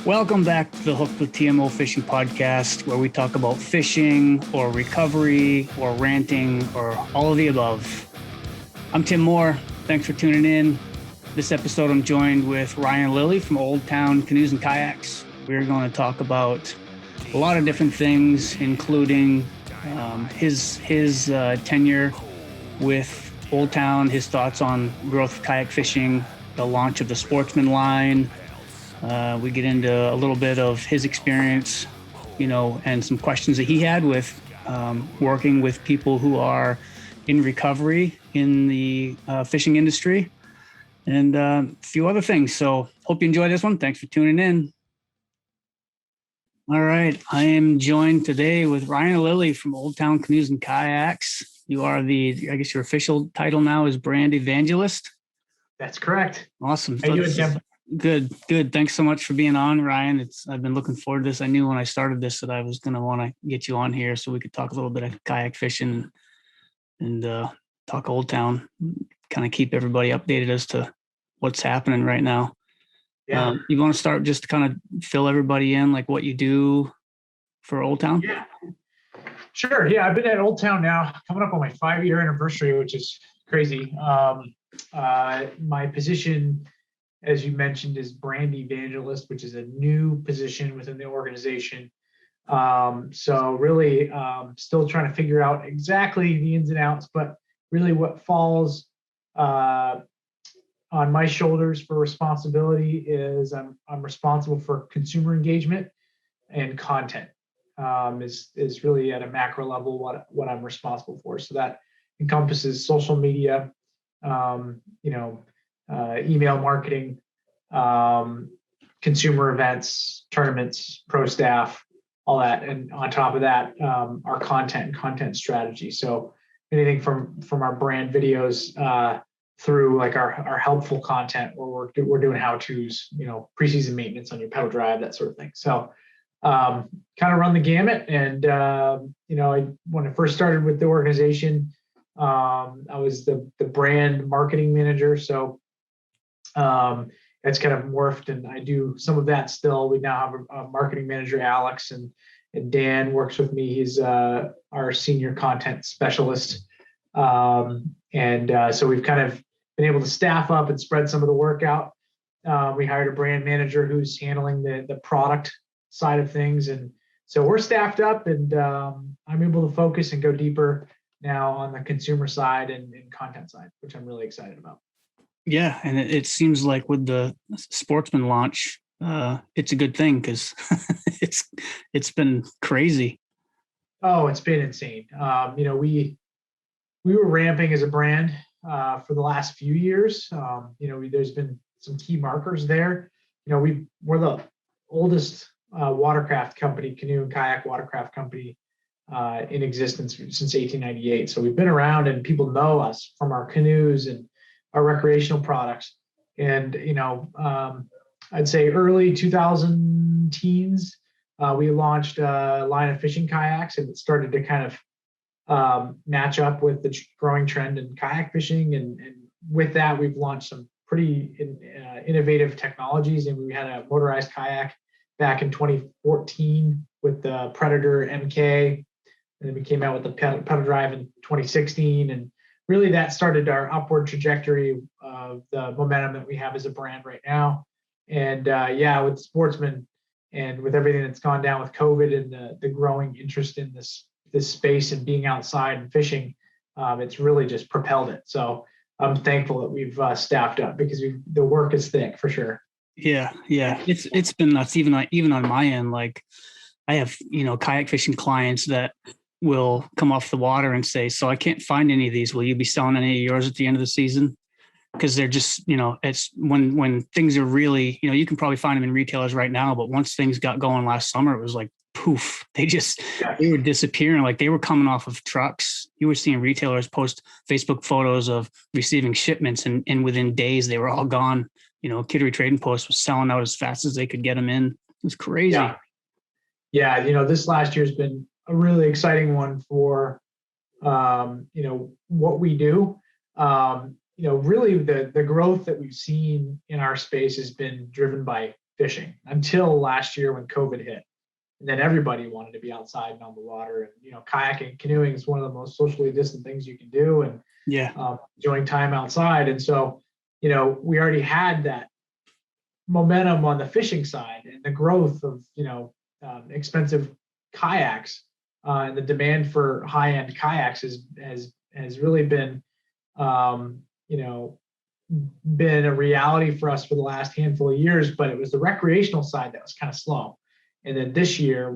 Welcome back to the Hooked with TMO Fishing Podcast, where we talk about fishing or recovery or ranting or all of the above. I'm Tim Moore. Thanks for tuning in. This episode, I'm joined with Ryan and Lilly from Old Town Canoes and Kayaks. We're going to talk about a lot of different things, including his tenure with Old Town, his thoughts on growth of kayak fishing, the launch of the Sportsman line. We get into a little bit of his experience, and some questions that he had with working with people who are in recovery in the fishing industry, and a few other things. So hope you enjoy this one. Thanks for tuning in. All right. I am joined today with Ryan and Lilly from Old Town Canoes and Kayaks. You are your official title now is Brand Evangelist. That's correct. Awesome. How you doing, Tim? Good. Thanks so much for being on, Ryan. I've been looking forward to this. I knew when I started this that I was going to want to get you on here so we could talk a little bit of kayak fishing and talk Old Town, kind of keep everybody updated as to what's happening right now. Yeah. You want to start just to kind of fill everybody in, like what you do for Old Town? Yeah. Sure. Yeah, I've been at Old Town now, coming up on my 5-year anniversary, which is crazy. My position, as you mentioned, is Brand Evangelist, which is a new position within the organization. So really still trying to figure out exactly the ins and outs, but really what falls on my shoulders for responsibility is I'm responsible for consumer engagement and content is really at a macro level what I'm responsible for. So that encompasses social media, email marketing, consumer events, tournaments, pro staff, all that. And on top of that, our content strategy. So anything from our brand videos through like our helpful content where we're doing how-tos, preseason maintenance on your pedal drive, that sort of thing. So kind of run the gamut. And, when I first started with the organization, I was the brand marketing manager. So that's kind of morphed, and I do some of that still. We now have a marketing manager, Alex, and Dan works with me. He's our senior content specialist. So we've kind of been able to staff up and spread some of the work out. We hired a brand manager who's handling the product side of things. And so we're staffed up, and I'm able to focus and go deeper now on the consumer side and content side, which I'm really excited about. Yeah. And it seems like with the Sportsman launch, it's a good thing because it's been crazy. Oh, it's been insane. We were ramping as a brand for the last few years. There's been some key markers there. We're the oldest watercraft company, canoe and kayak watercraft company in existence since 1898. So we've been around, and people know us from our canoes and our recreational products. And, I'd say early 2000 teens, we launched a line of fishing kayaks, and it started to kind of match up with the growing trend in kayak fishing. And with that, we've launched some pretty innovative technologies. And we had a motorized kayak back in 2014 with the Predator MK. And then we came out with the pedal drive in 2016. And really that started our upward trajectory of the momentum that we have as a brand right now. And with Sportsman and with everything that's gone down with COVID and the growing interest in this space and being outside and fishing, it's really just propelled it. So I'm thankful that we've staffed up because the work is thick for sure. Yeah. It's been nuts. Even on my end, like I have, kayak fishing clients that will come off the water and say, so I can't find any of these. Will you be selling any of yours at the end of the season? Because they're just, it's when things are really, you can probably find them in retailers right now, but once things got going last summer, it was like, poof, they were disappearing. Like they were coming off of trucks. You were seeing retailers post Facebook photos of receiving shipments, and within days they were all gone. Kittery Trading Post was selling out as fast as they could get them in. It was crazy. Yeah. This last year's been a really exciting one for, what we do. Really the growth that we've seen in our space has been driven by fishing until last year when COVID hit. And then everybody wanted to be outside and on the water. And, kayaking, canoeing is one of the most socially distant things you can do. And enjoying time outside. And so, we already had that momentum on the fishing side and the growth of, expensive kayaks and the demand for high-end kayaks has really been, been a reality for us for the last handful of years, but it was the recreational side that was kind of slow. And then this year,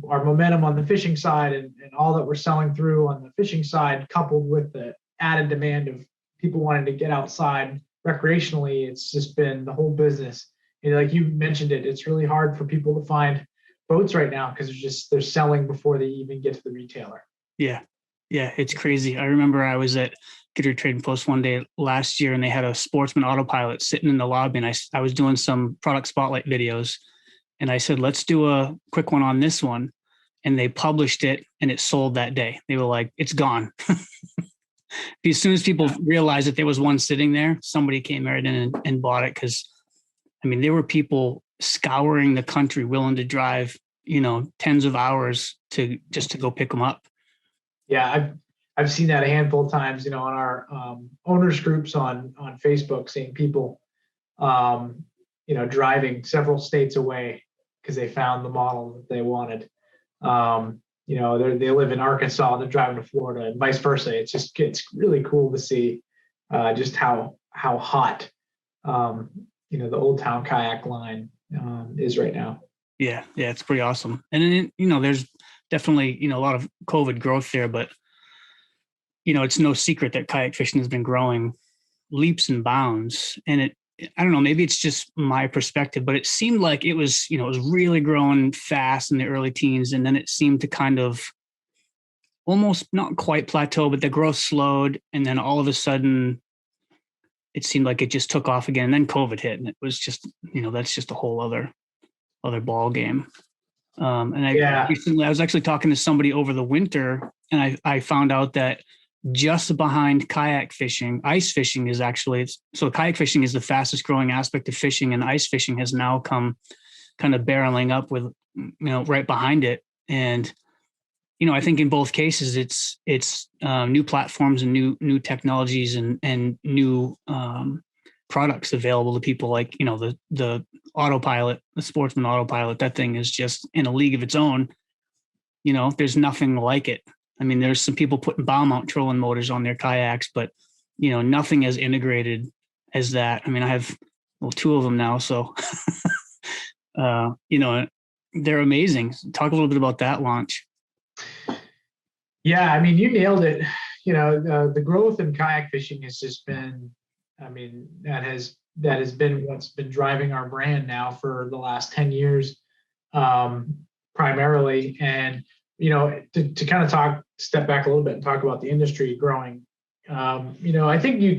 our momentum on the fishing side and all that we're selling through on the fishing side, coupled with the added demand of people wanting to get outside recreationally, it's just been the whole business. And like you mentioned it's really hard for people to find boats right now because they're selling before they even get to the retailer. Yeah, it's crazy. I remember I was at Gator Trading Post one day last year, and they had a Sportsman autopilot sitting in the lobby, and I was doing some product spotlight videos. And I said, let's do a quick one on this one. And they published it and it sold that day. They were like, it's gone. As soon as people realized that there was one sitting there, somebody came right in and bought it. Cause there were people scouring the country willing to drive, tens of hours to go pick them up. Yeah. I've seen that a handful of times, on our owners groups on Facebook, seeing people, driving several states away because they found the model that they wanted. They live in Arkansas, they're driving to Florida, and vice versa. It's really cool to see just how hot the Old Town kayak line is right now. Yeah, it's pretty awesome. And then there's definitely a lot of COVID growth there, but it's no secret that kayak fishing has been growing leaps and bounds. And I don't know, maybe it's just my perspective, but it seemed like it was really growing fast in the early teens. And then it seemed to kind of almost not quite plateau, but the growth slowed. And then all of a sudden it seemed like it just took off again. And then COVID hit, and it was just, that's just a whole other ball game. Recently I was actually talking to somebody over the winter, and I found out that just behind kayak fishing, ice fishing is actually, so kayak fishing is the fastest growing aspect of fishing, and ice fishing has now come kind of barreling up with, right behind it. And, I think in both cases, it's new platforms and new technologies and new products available to people, like, the autopilot, the Sportsman autopilot. That thing is just in a league of its own. There's nothing like it. There's some people putting bow mount trolling motors on their kayaks, but, nothing as integrated as that. I have, two of them now. So, they're amazing. Talk a little bit about that launch. Yeah. You nailed it. The growth in kayak fishing has just been, that has been what's been driving our brand now for the last 10 years, primarily. And, to kind of step back a little bit and talk about the industry growing, I think you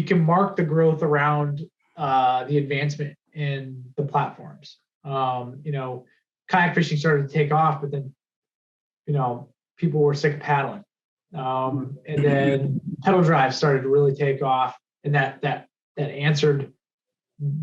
can mark the growth around the advancement in the platforms. Kayak fishing started to take off, but then, people were sick of paddling. And then pedal drives started to really take off, and that answered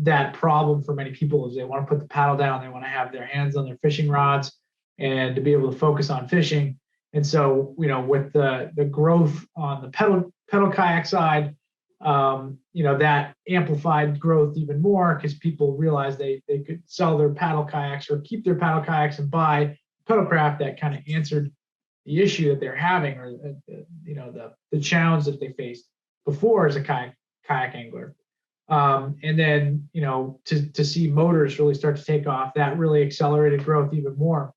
that problem for many people. Is they want to put the paddle down, they want to have their hands on their fishing rods and to be able to focus on fishing. And so, with the growth on the pedal kayak side, that amplified growth even more because people realized they could sell their paddle kayaks or keep their paddle kayaks and buy pedal craft that kind of answered the issue that they're having, or the challenge that they faced before as a kayak angler. And then, to see motors really start to take off, that really accelerated growth even more.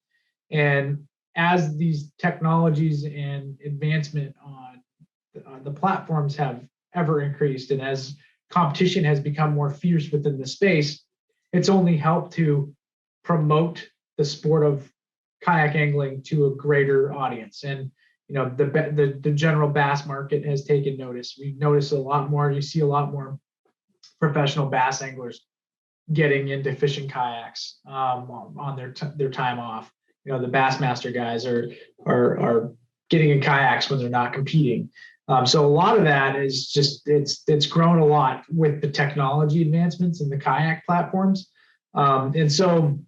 And as these technologies and advancement on the platforms have ever increased, and as competition has become more fierce within the space, it's only helped to promote the sport of kayak angling to a greater audience. And the general bass market has taken notice. We've noticed a lot more. You see a lot more professional bass anglers getting into fishing kayaks on their time off. The Bassmaster guys are getting in kayaks when they're not competing. So a lot of that is just it's grown a lot with the technology advancements in the kayak platforms. And so,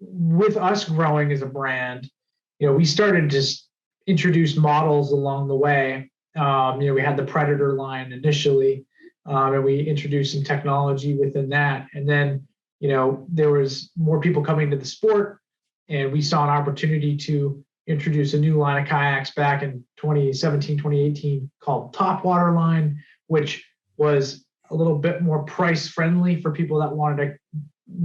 with us growing as a brand, we started to just introduce models along the way. We had the Predator line initially, and we introduced some technology within that. And then, there was more people coming to the sport, and we saw an opportunity to introduce a new line of kayaks back in 2017, 2018 called Topwater line, which was a little bit more price friendly for people that wanted to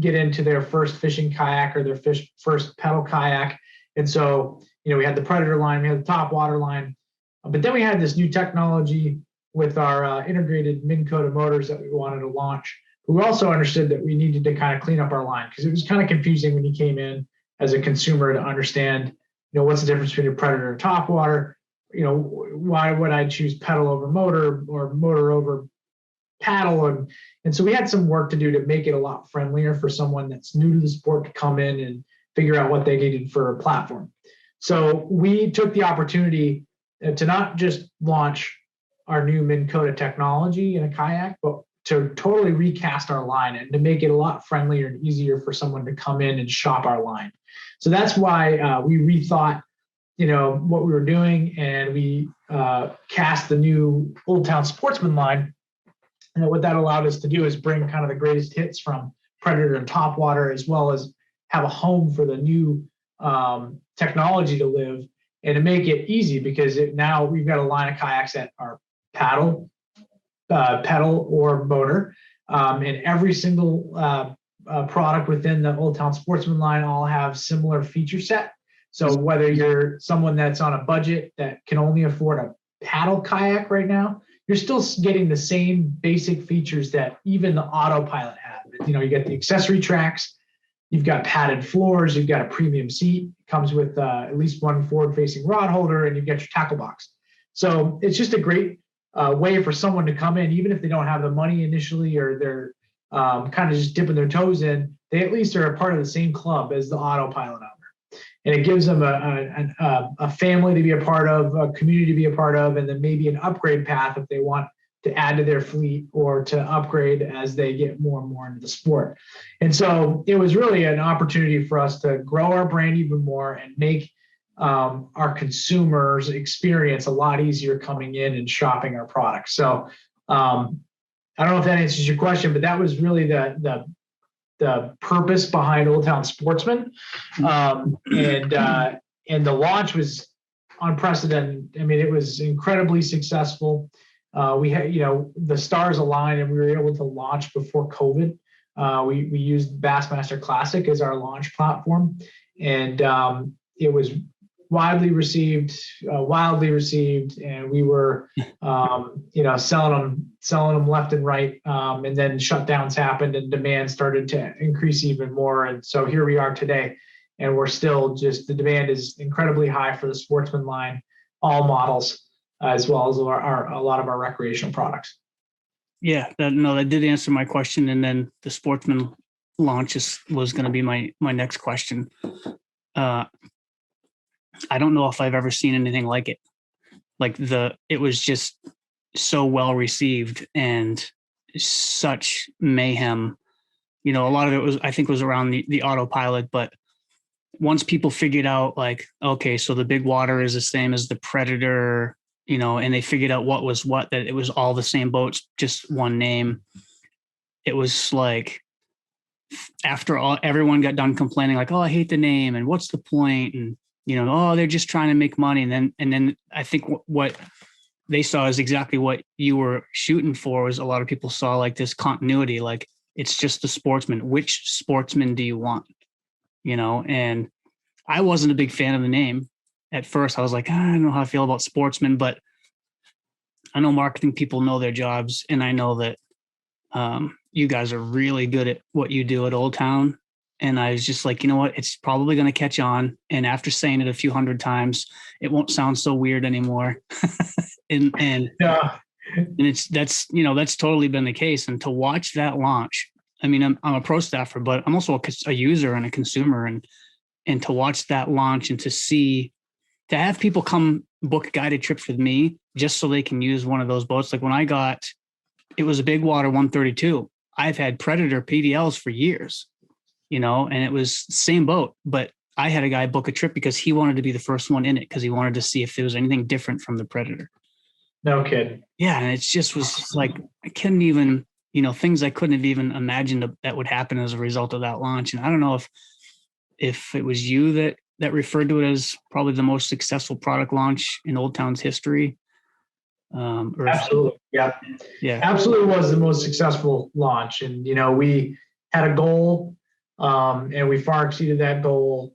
get into their first fishing kayak or their first pedal kayak. And so, we had the Predator line, we had the Topwater line, but then we had this new technology with our integrated Minn Kota motors that we wanted to launch. We also understood that we needed to kind of clean up our line because it was kind of confusing when you came in as a consumer to understand, what's the difference between a Predator and Topwater? Why would I choose pedal over motor or motor over paddle? And so we had some work to do to make it a lot friendlier for someone that's new to the sport to come in and figure out what they needed for a platform. So we took the opportunity to not just launch our new Minn Kota technology in a kayak, but to totally recast our line and to make it a lot friendlier and easier for someone to come in and shop our line. So that's why we rethought, what we were doing, and we cast the new Old Town Sportsman line. And what that allowed us to do is bring kind of the greatest hits from Predator and Topwater, as well as have a home for the new technology to live and to make it easy, because now we've got a line of kayaks that are pedal or motor, and every single product within the Old Town Sportsman line all have similar feature set. So whether you're someone that's on a budget that can only afford a paddle kayak right now, you're still getting the same basic features that even the autopilot have. You get the accessory tracks, you've got padded floors, you've got a premium seat, comes with at least one forward-facing rod holder, and you've got your tackle box. So it's just a great way for someone to come in, even if they don't have the money initially, or they're kind of just dipping their toes in, they at least are a part of the same club as the autopilot owner. And it gives them a family to be a part of, a community to be a part of, and then maybe an upgrade path if they want to add to their fleet or to upgrade as they get more and more into the sport. And so it was really an opportunity for us to grow our brand even more and make our consumers' experience a lot easier coming in and shopping our products. So I don't know if that answers your question, but that was really the purpose behind Old Town Sportsman. And the launch was unprecedented. I mean, it was incredibly successful. We had, the stars aligned, and we were able to launch before COVID. We used Bassmaster Classic as our launch platform, and it was wildly received, and we were, selling them left and right. And then shutdowns happened, and demand started to increase even more. And so here we are today, and we're still the demand is incredibly high for the Sportsman line, all models, as well as a lot of our recreational products. Yeah, that did answer my question. And then the Sportsman launch was going to be my next question. I don't know if I've ever seen anything like it. It was just so well received and such mayhem. A lot of it was around the autopilot, but once people figured out okay, so the big water is the same as the Predator, and they figured out what was what, that it was all the same boats, just one name. It was after all, everyone got done complaining oh, I hate the name and what's the point? And, oh, they're just trying to make money. And then I think what they saw is exactly what you were shooting for. Was a lot of people saw this continuity, it's just the Sportsman. Which Sportsman do you want? And I wasn't a big fan of the name at first. I was I don't know how I feel about Sportsman, but I know marketing people know their jobs, and I know that you guys are really good at what you do at Old Town. And I was just you know what, it's probably going to catch on. And after saying it a few hundred times, it won't sound so weird anymore. and Yeah. And that's totally been the case. And to watch that launch, I mean, I'm a pro staffer, but I'm also a user and a consumer, and to watch that launch and to have people come book guided trips with me just so they can use one of those boats. Like when I got, it was a big water 132. I've had Predator PDLs for years, and it was the same boat, but I had a guy book a trip because he wanted to be the first one in it because he wanted to see if there was anything different from the Predator. No kidding. Yeah. And it just was like, I couldn't even, things I couldn't have even imagined that would happen as a result of that launch. And I don't know if it was you that referred to it as probably the most successful product launch in Old Town's history. Absolutely. Yeah. Absolutely was the most successful launch. And, we had a goal and we far exceeded that goal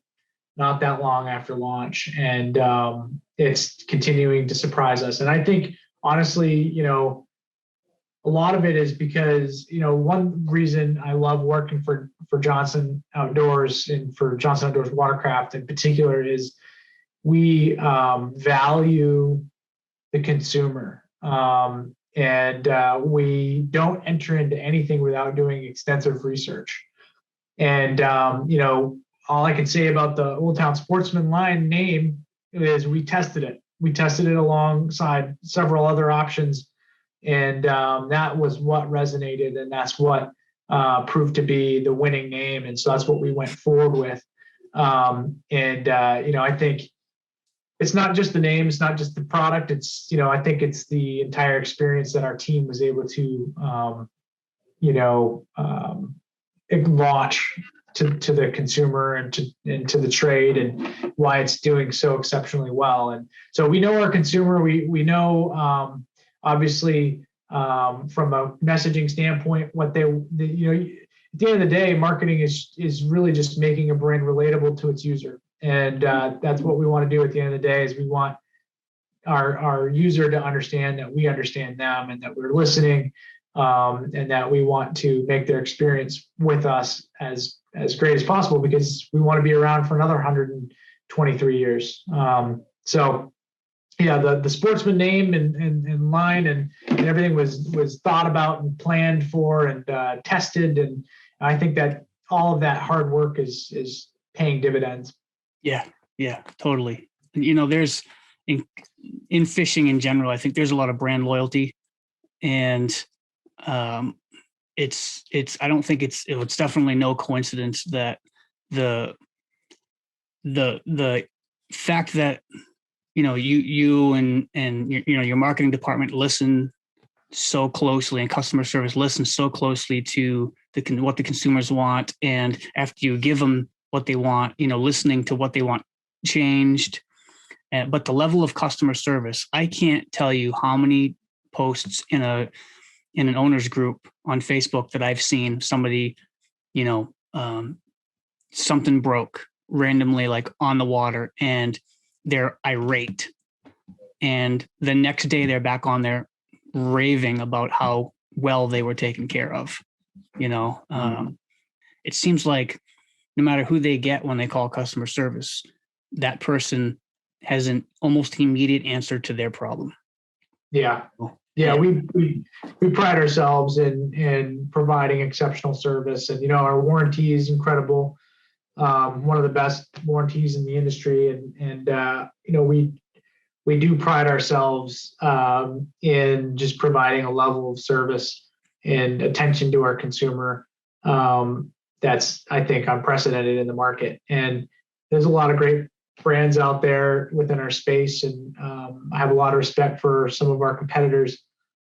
not that long after launch. And it's continuing to surprise us. And I think, honestly, a lot of it is because, one reason I love working for Johnson Outdoors and for Johnson Outdoors Watercraft in particular is we value the consumer. And we don't enter into anything without doing extensive research. And, all I can say about the Old Town Sportsman line name is we tested it. We tested it alongside several other options. And that was what resonated. And that's what proved to be the winning name. And so that's what we went forward with. I think it's not just the name, it's not just the product. It's, I think it's the entire experience that our team was able to, launch to the consumer and to the trade, and why it's doing so exceptionally well. And so we know our consumer, we know, obviously, from a messaging standpoint, what at the end of the day, marketing is really just making a brand relatable to its user. And that's what we want to do at the end of the day, is we want our user to understand that we understand them and that we're listening, and that we want to make their experience with us as great as possible, because we want to be around for another 123 years. So yeah, the Sportsman name and line and everything was thought about and planned for and tested. And I think that all of that hard work is paying dividends. Yeah, totally. There's in fishing in general, I think there's a lot of brand loyalty, and it's I don't think it's definitely no coincidence that the fact that you and your marketing department listen so closely, and customer service listens so closely to what the consumers want, and after you give them what they want, listening to what they want changed. But the level of customer service, I can't tell you how many posts in an owner's group on Facebook that I've seen somebody, something broke randomly, like on the water, and they're irate. And the next day they're back on there raving about how well they were taken care of. It seems like no matter who they get when they call customer service, that person has an almost immediate answer to their problem. Yeah. We pride ourselves in providing exceptional service, and our warranty is incredible. One of the best warranties in the industry, and we do pride ourselves in just providing a level of service and attention to our consumer that's, I think, unprecedented in the market. And there's a lot of great brands out there within our space, and I have a lot of respect for some of our competitors,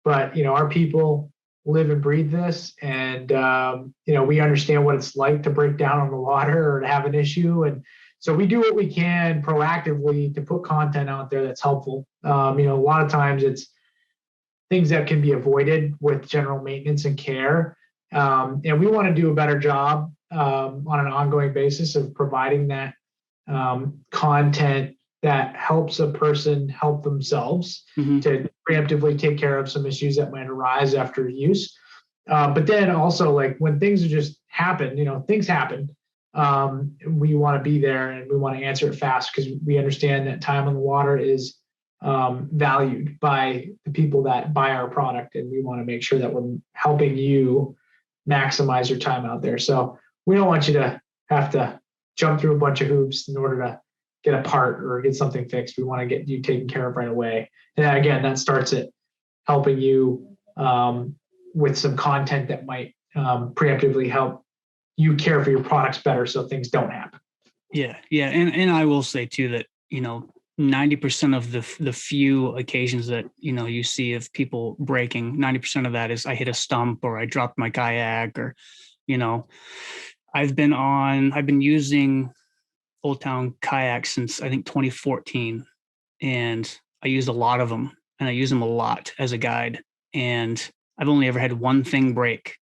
but our people live and breathe this, and we understand what it's like to break down on the water or to have an issue, and so we do what we can proactively to put content out there that's helpful. A lot of times it's things that can be avoided with general maintenance and care, and we want to do a better job on an ongoing basis of providing that content that helps a person help themselves to preemptively take care of some issues that might arise after use. But then also, like, when things just happen, things happen. We want to be there and we want to answer it fast, because we understand that time on the water is valued by the people that buy our product, and we want to make sure that we're helping you maximize your time out there. So we don't want you to have to jump through a bunch of hoops in order to get a part or get something fixed. We want to get you taken care of right away. And again, that starts at helping you with some content that might preemptively help you care for your products better so things don't happen. Yeah. Yeah. And I will say too that, 90% of the few occasions that, you see of people breaking, 90% of that is I hit a stump or I dropped my kayak or, I've been using Old Town kayaks since I think 2014, and I used a lot of them and I use them a lot as a guide. And I've only ever had one thing break,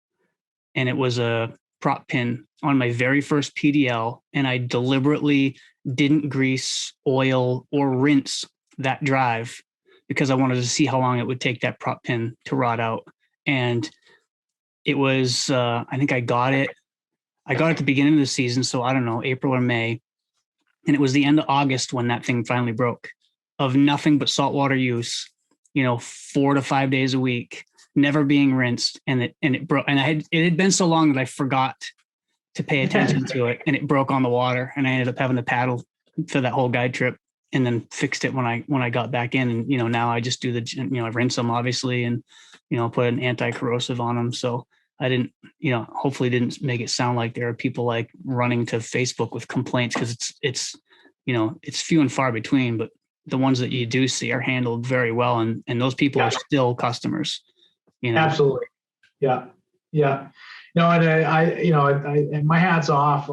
and it was a prop pin on my very first PDL. And I deliberately didn't grease, oil, or rinse that drive because I wanted to see how long it would take that prop pin to rot out. And it was, I think I got it at the beginning of the season. So I don't know, April or May. And it was the end of August when that thing finally broke, of nothing but saltwater use, 4 to 5 days a week, never being rinsed. And it broke. And it had been so long that I forgot to pay attention to it, and it broke on the water. And I ended up having to paddle for that whole guide trip, and then fixed it when I got back in. And, now I just do I rinse them obviously, and, put an anti-corrosive on them. So I didn't, hopefully didn't make it sound like there are people like running to Facebook with complaints, because it's few and far between, but the ones that you do see are handled very well. And those people are still customers, Absolutely. Yeah. Yeah. No, and and my hat's off.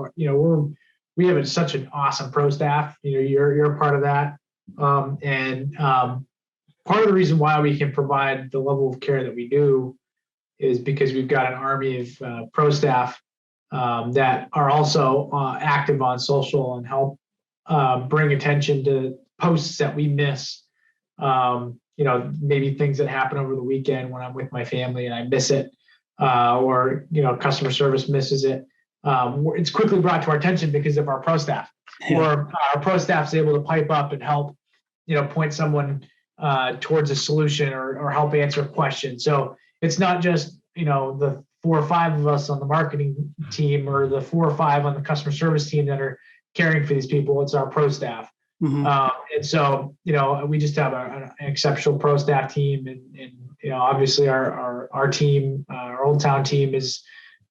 We have such an awesome pro staff. You're a part of that, and part of the reason why we can provide the level of care that we do is because we've got an army of pro staff that are also active on social and help bring attention to posts that we miss. Maybe things that happen over the weekend when I'm with my family and I miss it. Or customer service misses it. It's quickly brought to our attention because of our pro staff, or our pro staff is able to pipe up and help, point someone towards a solution or help answer a question. So it's not just the 4 or 5 of us on the marketing team or the 4 or 5 on the customer service team that are caring for these people. It's our pro staff. Mm-hmm. And so we just have an exceptional pro staff team, and obviously our team, our Old Town team is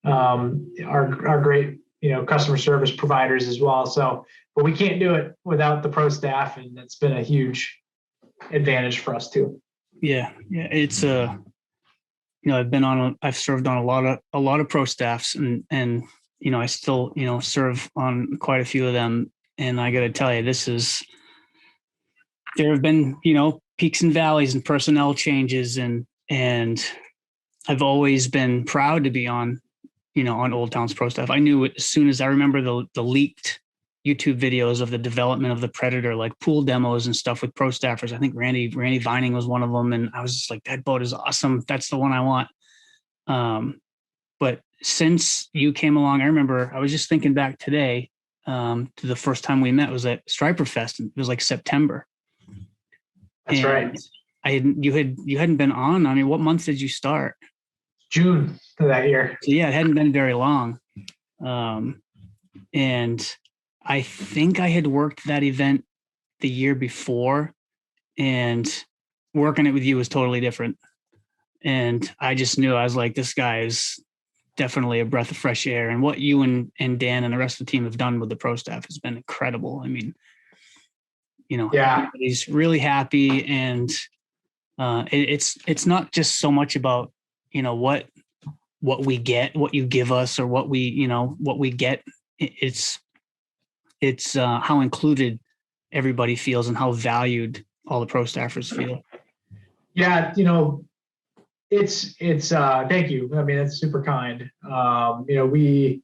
our great customer service providers as well. So, but we can't do it without the pro staff, and it's been a huge advantage for us too. Yeah, it's I've served on a lot of pro staffs, and I still serve on quite a few of them, and I got to tell you, there have been peaks and valleys and personnel changes, and I've always been proud to be on Old Town's pro staff. I knew it as soon as I remember the leaked YouTube videos of the development of the Predator, like pool demos and stuff with pro staffers. I think Randy Vining was one of them. And I was just like, that boat is awesome. That's the one I want. But since you came along, I remember I was just thinking back today to the first time we met was at Striper Fest. It was like September. That's right. You hadn't been on. I mean, what month did you start? June of that year. So yeah, it hadn't been very long. And I think I had worked that event the year before, and working it with you was totally different. And I just knew, I was like, this guy is definitely a breath of fresh air. And what you and Dan and the rest of the team have done with the pro staff has been incredible. I mean, everybody's really happy, and it's not just so much about what we get, what you give us, or what we get. It's how included everybody feels and how valued all the pro staffers feel. Yeah, it's thank you. I mean, that's super kind. We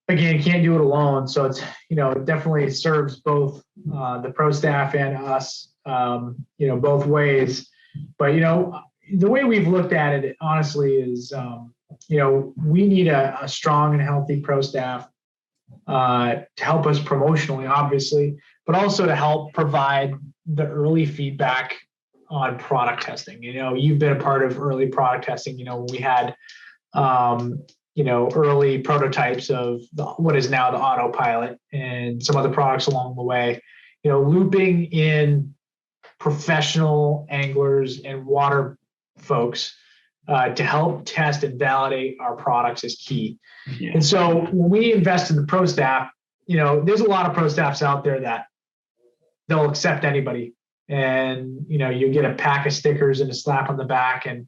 again can't do it alone, so it's it definitely serves both the pro staff and us, both ways. But the way we've looked at it honestly is we need a strong and healthy pro staff to help us promotionally, obviously, but also to help provide the early feedback on product testing. You've been a part of early product testing. When we had early prototypes of what is now the autopilot and some other products along the way. Looping in professional anglers and water folks to help test and validate our products is key. Yeah. And so when we invest in the pro staff, there's a lot of pro staffs out there that they'll accept anybody, and you get a pack of stickers and a slap on the back, and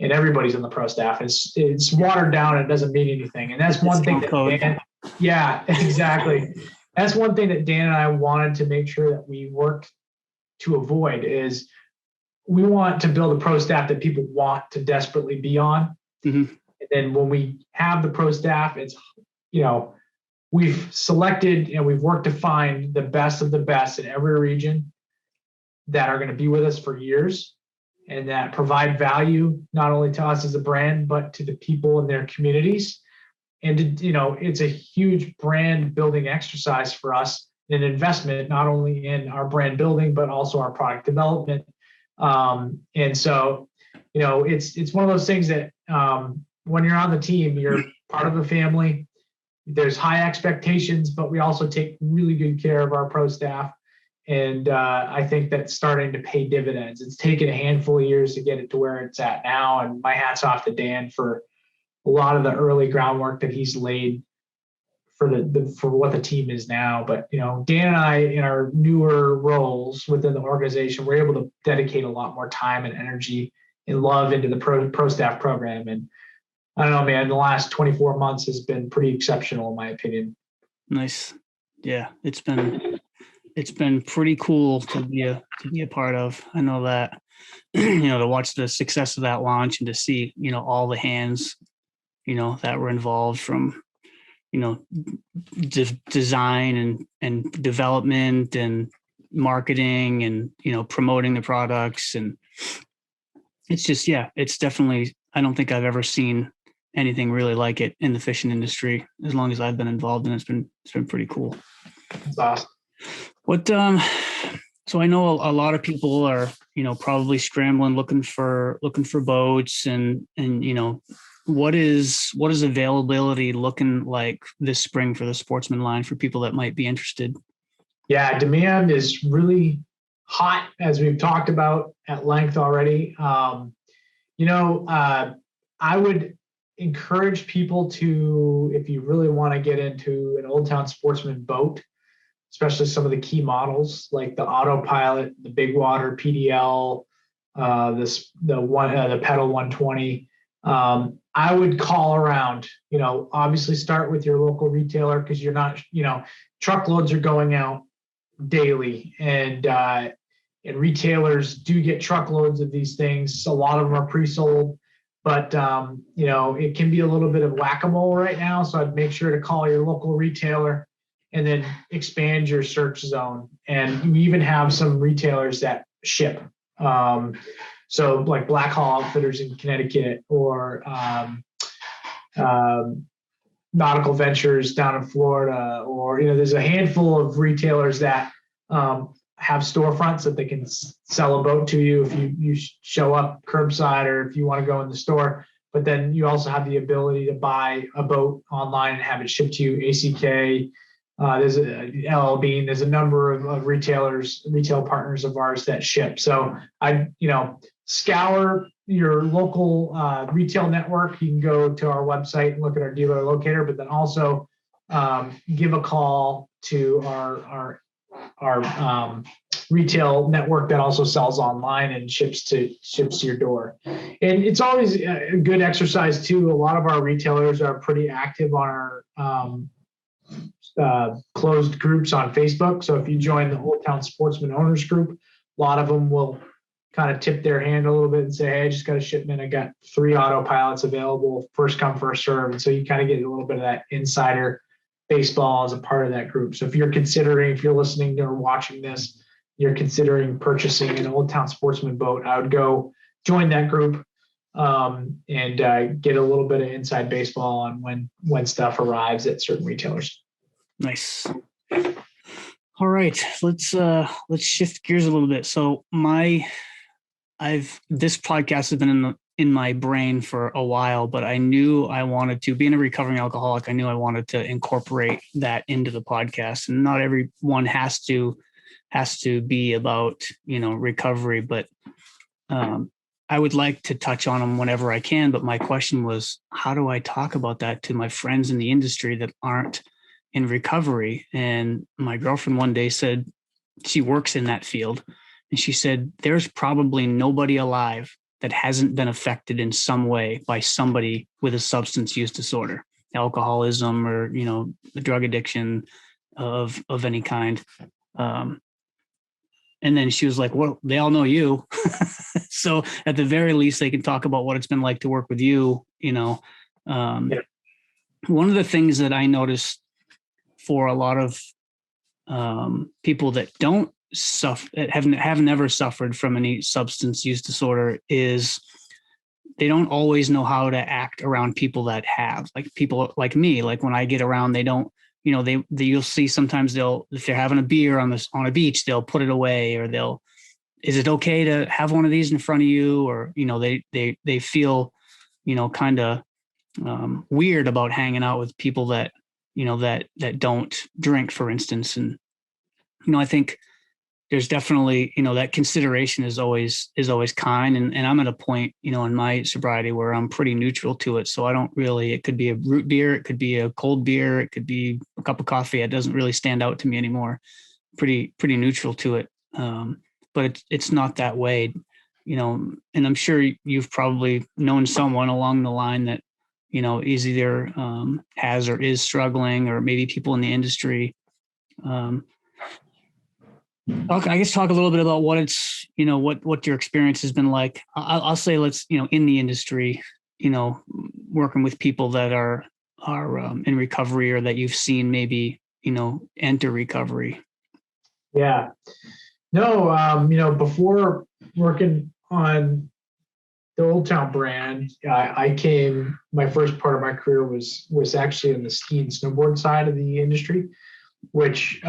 everybody's on the pro staff. It's watered down and it doesn't mean anything. And that's one thing that Dan, yeah, exactly. That's one thing that Dan and I wanted to make sure that we worked to avoid is we want to build a pro staff that people want to desperately be on. Mm-hmm. And then when we have the pro staff, it's, we've selected and we've worked to find the best of the best in every region that are going to be with us for years and that provide value, not only to us as a brand, but to the people in their communities. And, it's a huge brand building exercise for us, an investment, not only in our brand building, but also our product development. And so, it's one of those things that when you're on the team, you're part of the family. There's high expectations, but we also take really good care of our pro staff. And I think that's starting to pay dividends. It's taken a handful of years to get it to where it's at now. And my hat's off to Dan for a lot of the early groundwork that he's laid for for what the team is now. But, Dan and I, in our newer roles within the organization, we're able to dedicate a lot more time and energy and love into the pro staff program. And I don't know, man, the last 24 months has been pretty exceptional, in my opinion. Nice. Yeah, it's been pretty cool to be a part of. I know that, to watch the success of that launch and to see, all the hands, that were involved from, design and development and marketing and, promoting the products. And it's just, it's definitely, I don't think I've ever seen anything really like it in the fishing industry as long as I've been involved. And it's been pretty cool. That's awesome. What, so I know a lot of people are, probably scrambling, looking for boats and, what is availability looking like this spring for the Sportsman line for people that might be interested? Yeah, demand is really hot, as we've talked about at length already. I would encourage people to, if you really want to get into an Old Town Sportsman boat, especially some of the key models like the Autopilot, the Big Water PDL, the Pedal 120. I would call around, obviously start with your local retailer because you're not, truckloads are going out daily and retailers do get truckloads of these things. A lot of them are pre-sold, but, it can be a little bit of whack-a-mole right now. So I'd make sure to call your local retailer and then expand your search zone. And we even have some retailers that ship. So like Black Hall Outfitters in Connecticut or Nautical Ventures down in Florida, or, there's a handful of retailers that have storefronts that they can sell a boat to you if you show up curbside or if you want to go in the store. But then you also have the ability to buy a boat online and have it shipped to you. ACK, there's LL Bean, there's a number of retail partners of ours that ship. So I, scour your local retail network. You can go to our website and look at our dealer locator, but then also give a call to our retail network that also sells online and ships to your door. And it's always a good exercise too. A lot of our retailers are pretty active on our closed groups on Facebook. So if you join the Old Town Sportsman Owners Group, a lot of them will kind of tip their hand a little bit and say, hey, I just got a shipment. I got 3 autopilots available, first come, first serve. And so you kind of get a little bit of that insider baseball as a part of that group. So if you're listening or watching this, you're considering purchasing an Old Town Sportsman boat, I would go join that group and get a little bit of inside baseball on when stuff arrives at certain retailers. Nice. All right, let's shift gears a little bit. So this podcast has been in my brain for a while, but I knew I wanted to, being a recovering alcoholic, I knew I wanted to incorporate that into the podcast. And not everyone has to be about, recovery, but I would like to touch on them whenever I can. But my question was, how do I talk about that to my friends in the industry that aren't in recovery? And my girlfriend one day said, she works in that field, and she said, there's probably nobody alive that hasn't been affected in some way by somebody with a substance use disorder, alcoholism, or, the drug addiction of any kind. And then she was like, well, they all know you. So at the very least, they can talk about what it's been like to work with you. Yeah. One of the things that I noticed for a lot of people that don't suffer, have never suffered from any substance use disorder, is they don't always know how to act around people that have, like people like me. Like when I get around, they don't, you'll see sometimes if they're having a beer on a beach, they'll put it away, or is it okay to have one of these in front of you? Or, they feel, kind of weird about hanging out with people that, that don't drink, for instance. And, I think there's definitely, that consideration is always kind. And I'm at a point, in my sobriety where I'm pretty neutral to it. So I don't really, it could be a root beer, it could be a cold beer, it could be a cup of coffee. It doesn't really stand out to me anymore. Pretty neutral to it. But it's not that way, and I'm sure you've probably known someone along the line that, is either has or is struggling, or maybe people in the industry. I guess talk a little bit about what it's, what your experience has been like. I'll say in the industry, working with people that are in recovery, or that you've seen maybe, enter recovery. Yeah. No, before working on the Old Town brand, my first part of my career was actually in the ski and snowboard side of the industry, which,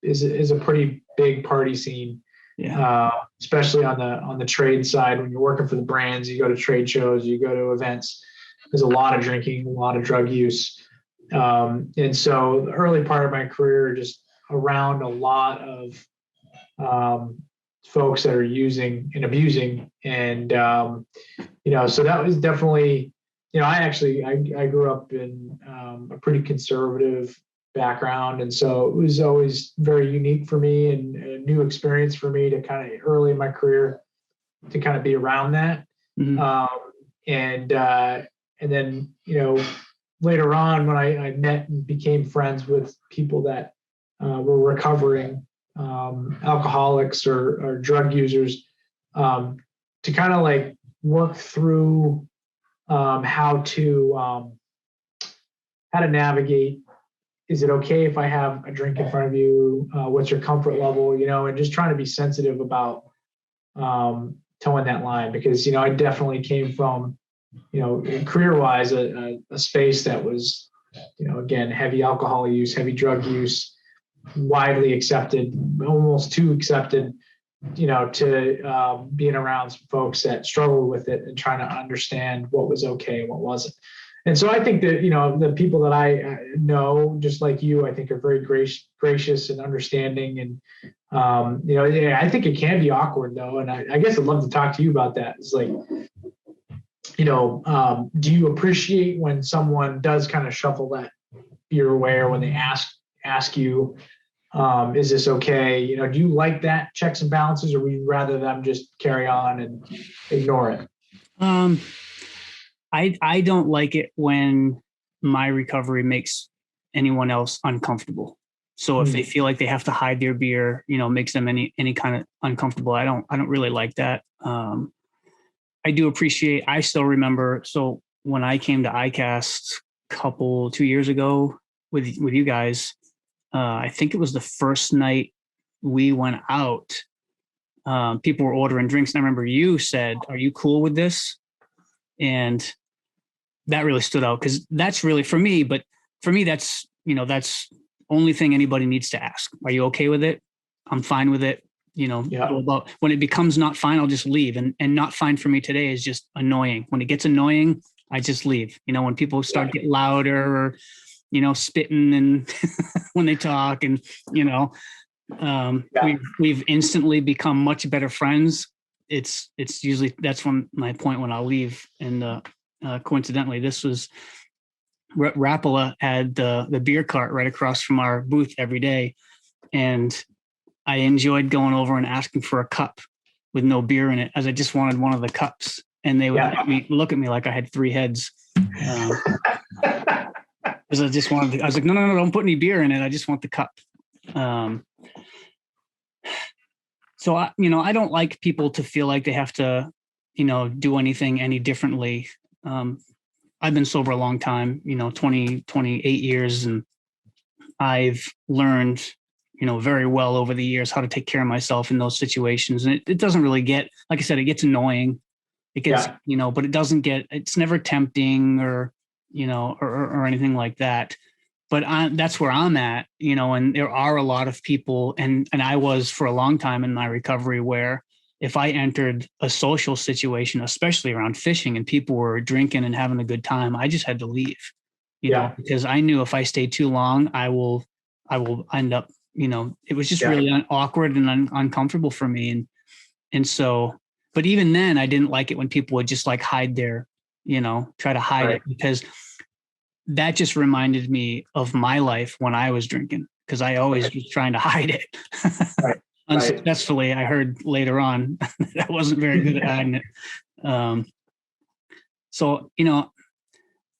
is a pretty big party scene. Yeah. Especially on the trade side. When you're working for the brands, you go to trade shows, you go to events. There's a lot of drinking, a lot of drug use. And so the early part of my career, just around a lot of folks that are using and abusing. And, so that was definitely, I grew up in a pretty conservative background. And so it was always very unique for me and a new experience for me to kind of early in my career to kind of be around that. Mm-hmm. And then, later on when I met and became friends with people that were recovering alcoholics or drug users, to kind of like work through how to navigate. Is it okay if I have a drink in front of you? What's your comfort level? And just trying to be sensitive about towing that line, because I definitely came from career-wise a space that was again heavy alcohol use, heavy drug use, widely accepted, almost too accepted, to being around some folks that struggled with it and trying to understand what was okay and what wasn't. And so I think that, the people that I know, just like you, I think are very gracious and understanding. And, I think it can be awkward though. And I guess I'd love to talk to you about that. It's like, do you appreciate when someone does kind of shuffle that beer away, or when they ask you, is this okay? Do you like that checks and balances, or would you rather them just carry on and ignore it? I don't like it when my recovery makes anyone else uncomfortable. So if they feel like they have to hide their beer, makes them any kind of uncomfortable, I don't really like that. I do appreciate, I still remember, so when I came to ICAST 2 years ago with you guys, I think it was the first night we went out, people were ordering drinks. And I remember you said, "Are you cool with this?" And that really stood out, because that's really for me, but for me, that's, that's only thing anybody needs to ask. Are you okay with it? I'm fine with it. about when it becomes not fine, I'll just leave. And not fine for me today is just annoying. When it gets annoying, I just leave. When people start to get louder or, spitting and when they talk and, we've instantly become much better friends. It's usually, that's when my point when I'll leave. And coincidentally, this was Rapala had the beer cart right across from our booth every day. And I enjoyed going over and asking for a cup with no beer in it, as I just wanted one of the cups. And they would look at me like I had three heads. Because I was like, no, don't put any beer in it. I just want the cup. So I don't like people to feel like they have to, do anything any differently. I've been sober a long time, 28 years, and I've learned, very well over the years how to take care of myself in those situations. And it doesn't really get, like I said, it gets annoying. It gets, but it's never tempting or, or anything like that. But that's where I'm at, and there are a lot of people, and I was for a long time in my recovery where if I entered a social situation, especially around fishing, and people were drinking and having a good time, I just had to leave, because I knew if I stayed too long, I will end up, it was just really awkward and uncomfortable for me. And so, but even then I didn't like it when people would just like hide their, try to hide it, because that just reminded me of my life when I was drinking, because I always was trying to hide it. Unsuccessfully, I heard later on that I wasn't very good at hiding it. So,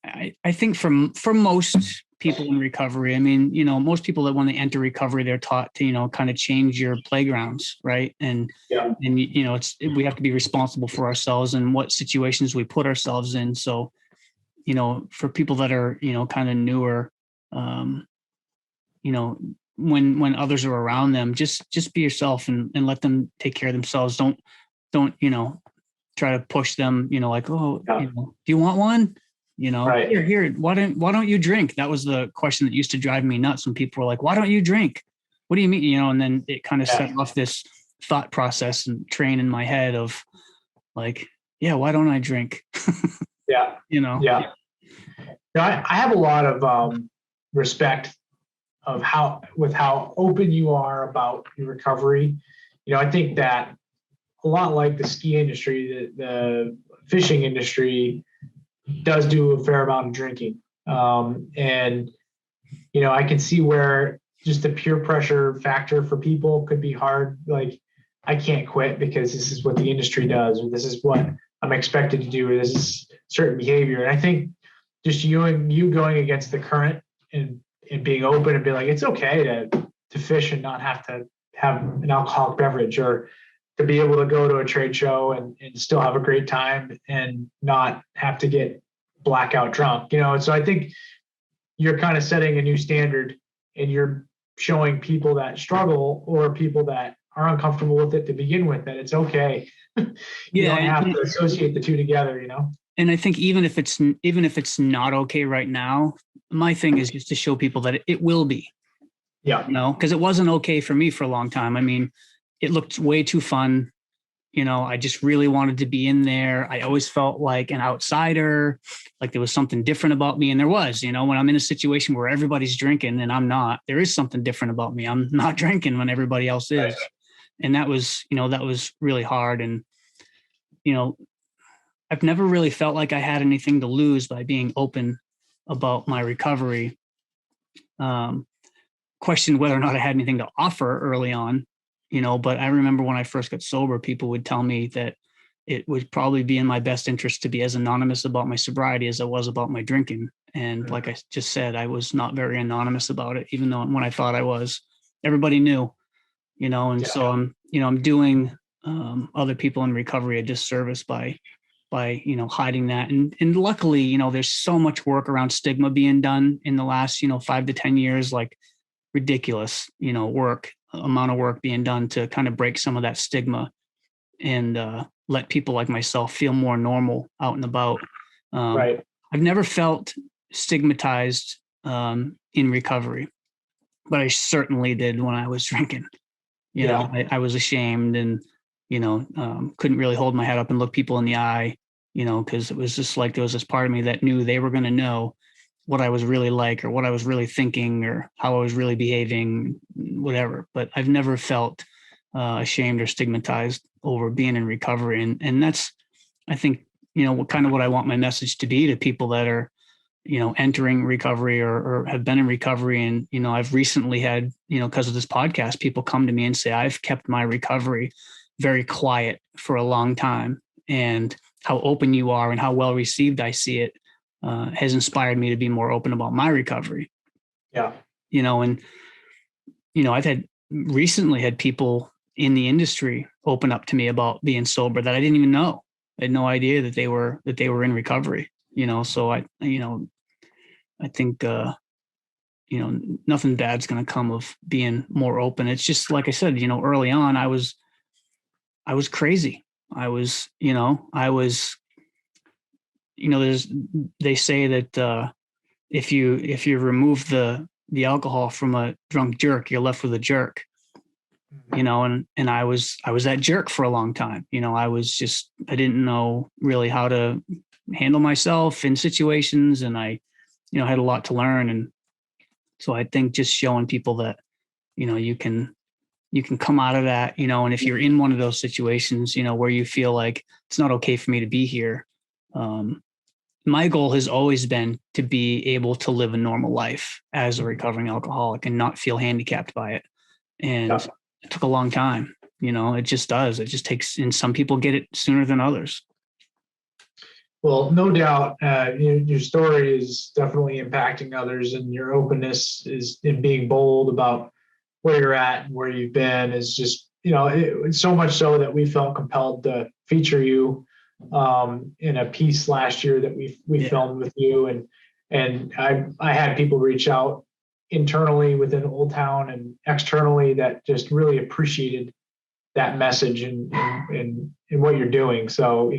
I think for most people in recovery, I mean, most people that when they enter recovery, they're taught to, kind of change your playgrounds, right? And we have to be responsible for ourselves and what situations we put ourselves in. So, for people that are, kind of newer, when others are around them, just be yourself and let them take care of themselves. Don't, try to push them, like, do you want one? Here, why don't you drink? That was the question that used to drive me nuts when people were like, why don't you drink? What do you mean? And then it kind of set off this thought process and train in my head of like, why don't I drink? I have a lot of respect of how open you are about your recovery. I think that a lot like the ski industry, the fishing industry does do a fair amount of drinking. And I can see where just the peer pressure factor for people could be hard. Like, I can't quit because this is what the industry does, or this is what I'm expected to do, or this is certain behavior. And I think just you going against the current and being open and being like, it's okay to fish and not have to have an alcoholic beverage, or to be able to go to a trade show and still have a great time and not have to get blackout drunk, So I think you're kind of setting a new standard, and you're showing people that struggle or people that are uncomfortable with it to begin with, that it's okay. You don't have to associate the two together, And I think even if it's not okay right now, my thing is just to show people that it will be. Because it wasn't okay for me for a long time. I mean, it looked way too fun. I just really wanted to be in there. I always felt like an outsider, like there was something different about me. And there was, when I'm in a situation where everybody's drinking and I'm not, there is something different about me. I'm not drinking when everybody else is. And that was really hard. And, I've never really felt like I had anything to lose by being open about my recovery. Questioned whether or not I had anything to offer early on, but I remember when I first got sober, people would tell me that it would probably be in my best interest to be as anonymous about my sobriety as I was about my drinking. And like I just said, I was not very anonymous about it, even though when I thought I was, everybody knew, so I'm doing other people in recovery a disservice by hiding that. And luckily, there's so much work around stigma being done in the last, 5 to 10 years, like ridiculous, amount of work being done to kind of break some of that stigma and let people like myself feel more normal out and about. I've never felt stigmatized in recovery, but I certainly did when I was drinking. You know, I was ashamed and, couldn't really hold my head up and look people in the eye, because it was just like there was this part of me that knew they were going to know what I was really like or what I was really thinking or how I was really behaving, whatever. But I've never felt ashamed or stigmatized over being in recovery. And that's, I think, what I want my message to be to people that are, entering recovery or have been in recovery. And, I've recently had, because of this podcast, people come to me and say, I've kept my recovery very quiet for a long time. And how open you are and how well received I see it has inspired me to be more open about my recovery. Yeah. I've recently had people in the industry open up to me about being sober that I didn't even know. I had no idea that they were in recovery, so I think, nothing bad's going to come of being more open. It's just, like I said, early on, I was crazy. They say that if you remove the alcohol from a drunk jerk, you're left with a jerk, and I was that jerk for a long time. I didn't know really how to handle myself in situations, and I, had a lot to learn. And so I think just showing people that, you can come out of that, and if you're in one of those situations, where you feel like it's not okay for me to be here. My goal has always been to be able to live a normal life as a recovering alcoholic and not feel handicapped by it. And it took a long time, it just does. It just takes, and some people get it sooner than others. Well, no doubt, your story is definitely impacting others, and your openness is in being bold about where you're at and where you've been is just, it's so much so that we felt compelled to feature you in a piece last year that we filmed with you, and I had people reach out internally within Old Town and externally that just really appreciated that message and what you're doing. So,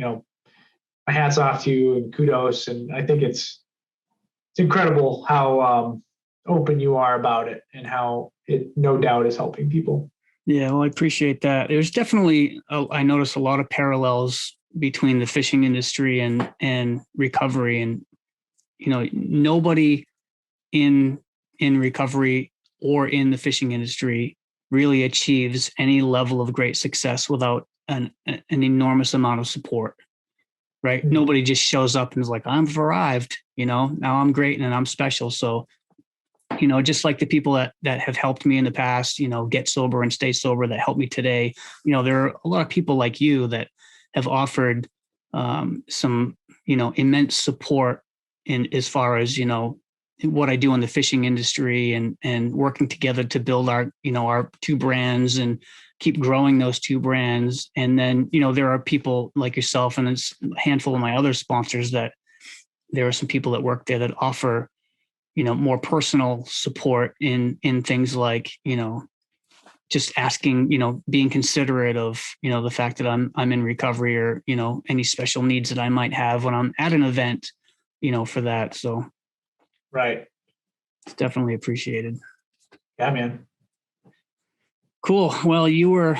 my hat's off to you and kudos. And I think it's incredible how open you are about it and how it no doubt is helping people. Yeah, well, I appreciate that. There's definitely, I noticed a lot of parallels between the fishing industry and recovery. And, nobody in recovery or in the fishing industry really achieves any level of great success without an enormous amount of support. Right. Mm-hmm. Nobody just shows up and is like, I've arrived, now I'm great and I'm special. So, just like the people that have helped me in the past, get sober and stay sober, that helped me today. There are a lot of people like you that have offered some, immense support in as far as, what I do in the fishing industry and working together to build our two brands and keep growing those two brands. And then, there are people like yourself and it's a handful of my other sponsors that there are some people that work there that offer, more personal support in things like, just asking, being considerate of, the fact that I'm in recovery or, any special needs that I might have when I'm at an event, for that. So. Right. It's definitely appreciated. Yeah, man. Cool. Well, you were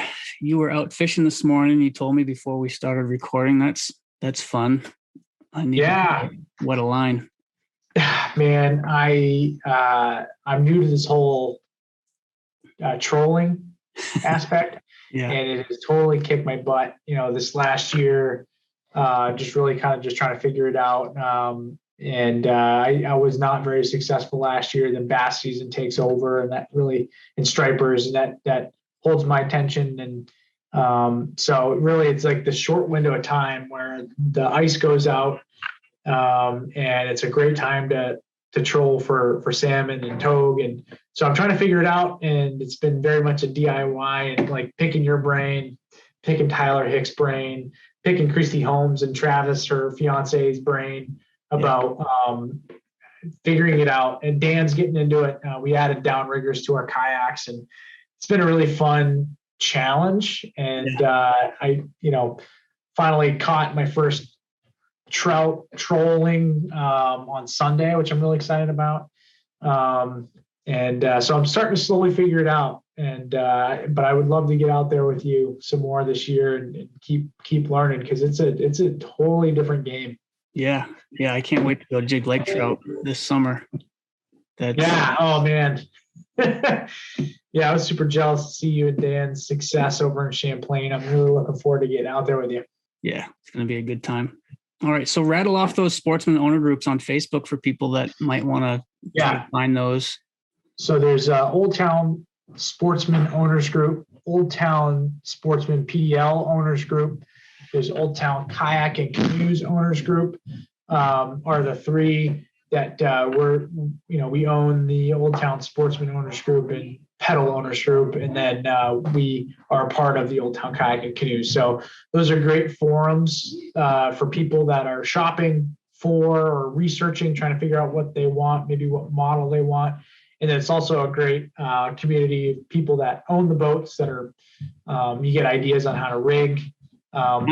out fishing this morning. You told me before we started recording. That's fun. I need to wet a line. Man, I'm new to this whole trolling aspect. Yeah. And it has totally kicked my butt. This last year, just really kind of just trying to figure it out. And I was not very successful last year. Then bass season takes over, and that really, and stripers, and that holds my attention. And so really, it's like the short window of time where the ice goes out, and it's a great time to troll for salmon and togue. And so I'm trying to figure it out, and it's been very much a DIY and like picking your brain, picking Tyler Hicks' brain, picking Christy Holmes and Travis, her fiance's brain, about figuring it out. And Dan's getting into it. We added downriggers to our kayaks, and it's been a really fun challenge. And I finally caught my first trout trolling on Sunday, which I'm really excited about. So I'm starting to slowly figure it out. but I would love to get out there with you some more this year and keep learning, because it's a totally different game. Yeah. I can't wait to go jig lake trout this summer. Yeah. Oh man. Yeah, I was super jealous to see you and Dan's success over in Champlain. I'm really looking forward to getting out there with you. Yeah, it's going to be a good time. All right, so rattle off those Sportsman owner groups on Facebook for people that might want to find those. So there's Old Town Sportsman Owners Group, Old Town Sportsman PDL Owners Group. There's Old Town Kayak and Canoes Owners Group. Are the three that we own the Old Town Sportsman Owners Group and Pedal Owners Group, and then we are a part of the Old Town Kayak and Canoes. So those are great forums for people that are shopping for or researching, trying to figure out what they want, maybe what model they want. And then it's also a great community of people that own the boats that are, you get ideas on how to rig,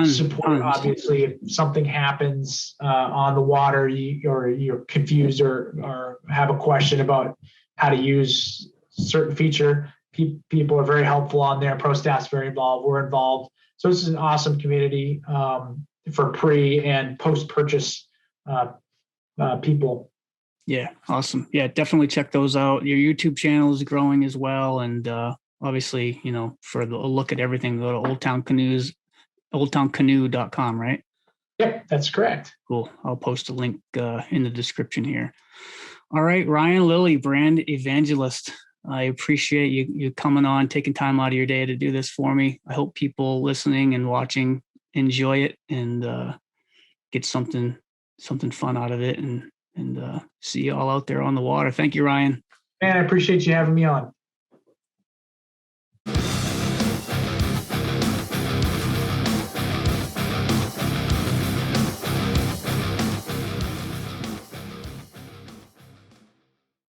support. Obviously, if something happens on the water, you're confused or have a question about how to use a certain feature, people are very helpful on there. Pro staff's very involved. We're involved. So this is an awesome community for pre and post purchase people. Yeah, awesome. Yeah, definitely check those out. Your YouTube channel is growing as well, and obviously, for a look at everything, go to Old Town Canoes, oldtowncanoe.com, right? Yep, that's correct. Cool. I'll post a link in the description here. All right, Ryan Lilly, Brand Evangelist. I appreciate you coming on, taking time out of your day to do this for me. I hope people listening and watching enjoy it and get something fun out of it, and see you all out there on the water. Thank you, Ryan. Man, I appreciate you having me on.